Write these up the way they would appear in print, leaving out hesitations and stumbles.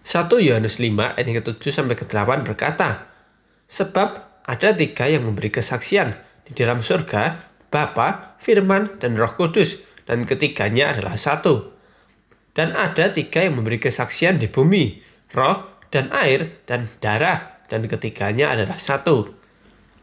1 Yohanes 5 ayat yang ke-7 sampai ke-8 berkata, "Sebab ada 3 yang memberi kesaksian di dalam surga, Bapa, Firman, dan Roh Kudus, dan ketiganya adalah satu. Dan ada 3 yang memberi kesaksian di bumi, roh, dan air, dan darah, dan ketiganya adalah satu.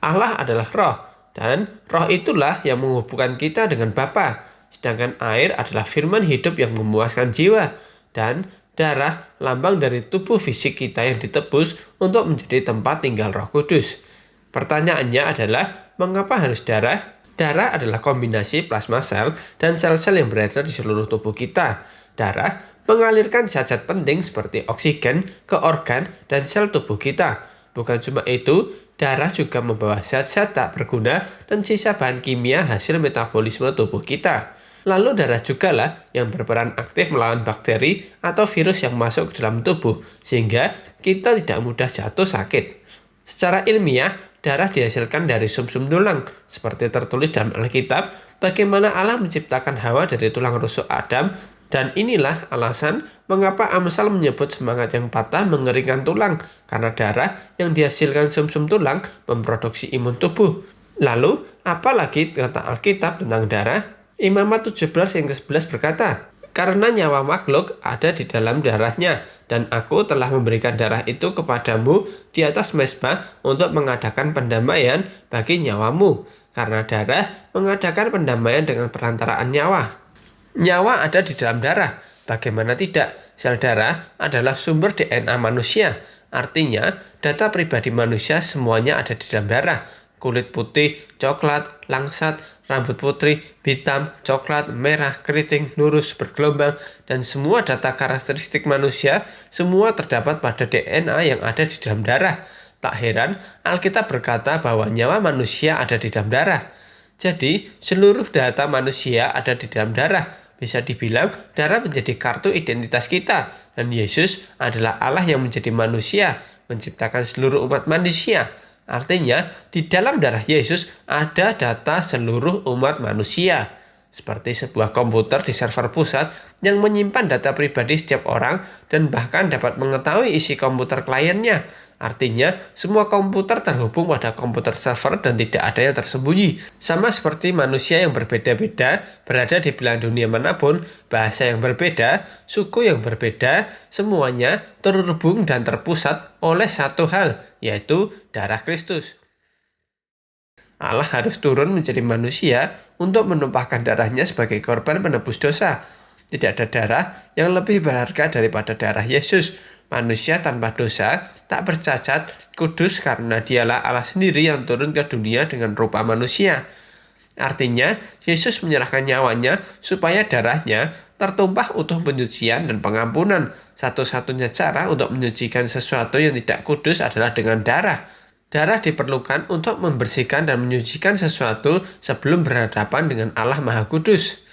Allah adalah roh, dan roh itulah yang menghubungkan kita dengan Bapa. Sedangkan air adalah firman hidup yang memuaskan jiwa, dan darah lambang dari tubuh fisik kita yang ditebus untuk menjadi tempat tinggal Roh Kudus." Pertanyaannya adalah, mengapa harus darah? Darah adalah kombinasi plasma sel dan sel-sel yang berada di seluruh tubuh kita. Darah mengalirkan zat-zat penting seperti oksigen ke organ dan sel tubuh kita. Bukan cuma itu, darah juga membawa zat-zat tak berguna dan sisa bahan kimia hasil metabolisme tubuh kita. Lalu darah juga lah yang berperan aktif melawan bakteri atau virus yang masuk ke dalam tubuh, sehingga kita tidak mudah jatuh sakit. Secara ilmiah, darah dihasilkan dari sumsum tulang, seperti tertulis dalam Alkitab, bagaimana Allah menciptakan Hawa dari tulang rusuk Adam, dan inilah alasan mengapa Amsal menyebut semangat yang patah mengeringkan tulang, karena darah yang dihasilkan sumsum tulang memproduksi imun tubuh. Lalu, apalagi kata Alkitab tentang darah? Imamat 17 yang ke-11 berkata, "Karena nyawa makhluk ada di dalam darahnya, dan aku telah memberikan darah itu kepadamu di atas mezbah untuk mengadakan pendamaian bagi nyawamu." Karena darah mengadakan pendamaian dengan perantaraan nyawa. Nyawa ada di dalam darah. Bagaimana tidak? Sel darah adalah sumber DNA manusia. Artinya, data pribadi manusia semuanya ada di dalam darah. Kulit putih, coklat, langsat, rambut putih, hitam, coklat, merah, keriting, lurus, bergelombang, dan semua data karakteristik manusia semua terdapat pada DNA yang ada di dalam darah. Tak heran, Alkitab berkata bahwa nyawa manusia ada di dalam darah. Jadi, seluruh data manusia ada di dalam darah. Bisa dibilang, darah menjadi kartu identitas kita, dan Yesus adalah Allah yang menjadi manusia, menciptakan seluruh umat manusia. Artinya, di dalam darah Yesus ada data seluruh umat manusia. Seperti sebuah komputer di server pusat yang menyimpan data pribadi setiap orang dan bahkan dapat mengetahui isi komputer kliennya. Artinya, semua komputer terhubung pada komputer server dan tidak ada yang tersembunyi. Sama seperti manusia yang berbeda-beda, berada di belahan dunia manapun, bahasa yang berbeda, suku yang berbeda, semuanya terhubung dan terpusat oleh satu hal, yaitu darah Kristus. Allah harus turun menjadi manusia untuk menumpahkan darahnya sebagai korban penebus dosa. Tidak ada darah yang lebih berharga daripada darah Yesus. Manusia tanpa dosa, tak bercacat, kudus karena dialah Allah sendiri yang turun ke dunia dengan rupa manusia. Artinya, Yesus menyerahkan nyawanya supaya darahnya tertumpah utuh penyucian dan pengampunan. Satu-satunya cara untuk menyucikan sesuatu yang tidak kudus adalah dengan darah. Darah diperlukan untuk membersihkan dan menyucikan sesuatu sebelum berhadapan dengan Allah Maha Kudus.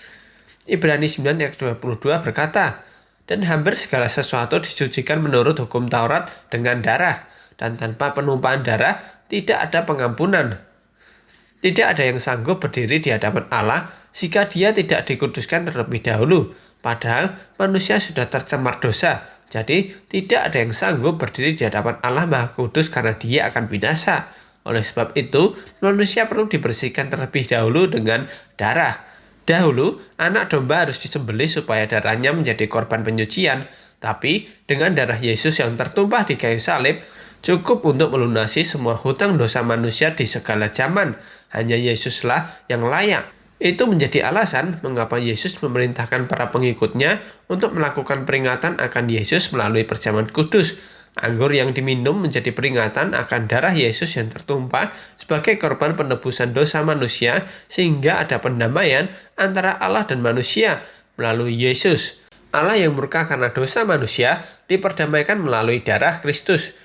Ibrani 9 ayat 22 berkata, "Dan hampir segala sesuatu disucikan menurut hukum Taurat dengan darah, dan tanpa penumpahan darah tidak ada pengampunan." Tidak ada yang sanggup berdiri di hadapan Allah jika dia tidak dikuduskan terlebih dahulu. Padahal manusia sudah tercemar dosa, jadi tidak ada yang sanggup berdiri di hadapan Allah Maha Kudus karena dia akan binasa. Oleh sebab itu, manusia perlu dibersihkan terlebih dahulu dengan darah. Dahulu, anak domba harus disembelih supaya darahnya menjadi korban penyucian. Tapi, dengan darah Yesus yang tertumpah di kayu salib, cukup untuk melunasi semua hutang dosa manusia di segala zaman. Hanya Yesuslah yang layak. Itu menjadi alasan mengapa Yesus memerintahkan para pengikutnya untuk melakukan peringatan akan Yesus melalui perjamuan kudus. Anggur yang diminum menjadi peringatan akan darah Yesus yang tertumpah sebagai korban penebusan dosa manusia, sehingga ada pendamaian antara Allah dan manusia melalui Yesus. Allah yang murka karena dosa manusia diperdamaikan melalui darah Kristus.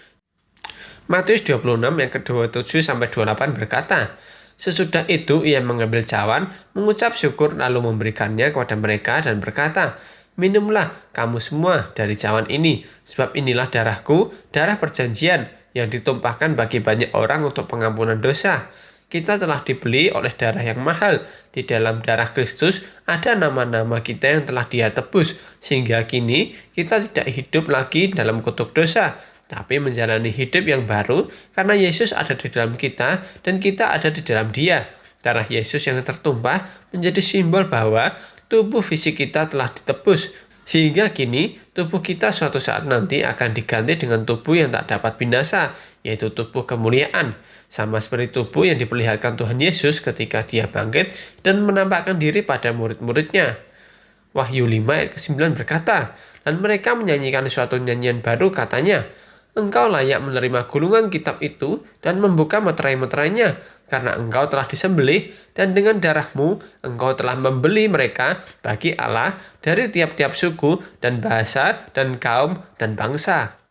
Matius 26 yang ke-27 sampai 28 berkata, "Sesudah itu ia mengambil cawan, mengucap syukur lalu memberikannya kepada mereka dan berkata, 'Minumlah kamu semua dari cawan ini, sebab inilah darahku, darah perjanjian yang ditumpahkan bagi banyak orang untuk pengampunan dosa. kita telah dibeli oleh darah yang mahal. Di dalam darah Kristus ada nama-nama kita yang telah Dia tebus, sehingga kini kita tidak hidup lagi dalam kutuk dosa, tapi menjalani hidup yang baru karena Yesus ada di dalam kita dan kita ada di dalam Dia. Darah Yesus yang tertumpah menjadi simbol bahwa tubuh fisik kita telah ditebus, sehingga kini tubuh kita suatu saat nanti akan diganti dengan tubuh yang tak dapat binasa, yaitu tubuh kemuliaan. Sama seperti tubuh yang diperlihatkan Tuhan Yesus ketika Dia bangkit dan menampakkan diri pada murid-muridnya. Wahyu 5 ayat ke-9 berkata, dan mereka menyanyikan suatu nyanyian baru, katanya, Engkau layak menerima gulungan kitab itu dan membuka meterai-meterainya, karena engkau telah disembelih, dan dengan darahmu engkau telah membeli mereka bagi Allah dari tiap-tiap suku dan bahasa dan kaum dan bangsa.